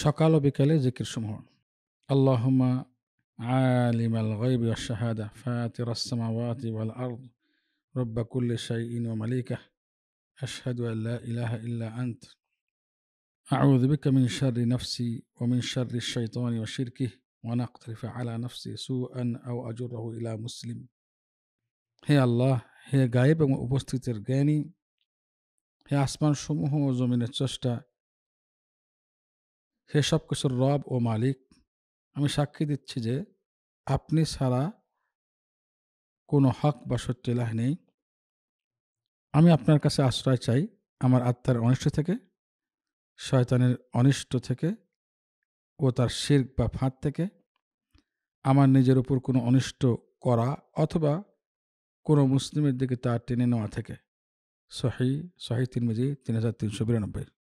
সকাল ও বিকালে জিকির সমূহ। আল্লাহুম্মা আলিমাল গায়বি ওয়াশ শাহাদা ফাতিরাস সামাওয়াতি ওয়াল আরদ রব্বা কুল্লি শাইইন ওয়া মালিকাহ আশহাদু আন লা ইলাহা ইল্লা আনত আউযু বিকা মিন শাররি নাফসি ওয়া মিন শাররি শাইতানি ওয়া শিরকিহি ওয়া নাকতারিফু আলা নাফসি সুআন আও আজুরহু ইলা মুসলিম। হে আল্লাহ, হে গায়েব এবং উপস্থিতের জ্ঞানী, হে আসমান সমূহ ও জমিনের স্রষ্টা, হে সবকিছুর রব ও মালিক, আমি সাক্ষী দিচ্ছি যে আপনি ছাড়া কোনো হক বা সত্য ইলাহ নেই। আমি আপনার কাছে আশ্রয় চাই আমার আত্মার অনিষ্ট থেকে, শয়তানের অনিষ্ট থেকে ও তার শিরক বা ফাঁদ থেকে, আমার নিজের উপর কোনো অনিষ্ট করা অথবা কোনো মুসলিমের দিকে তা টেনে নেওয়া থেকে। সহিহ তিরমিজি 3392।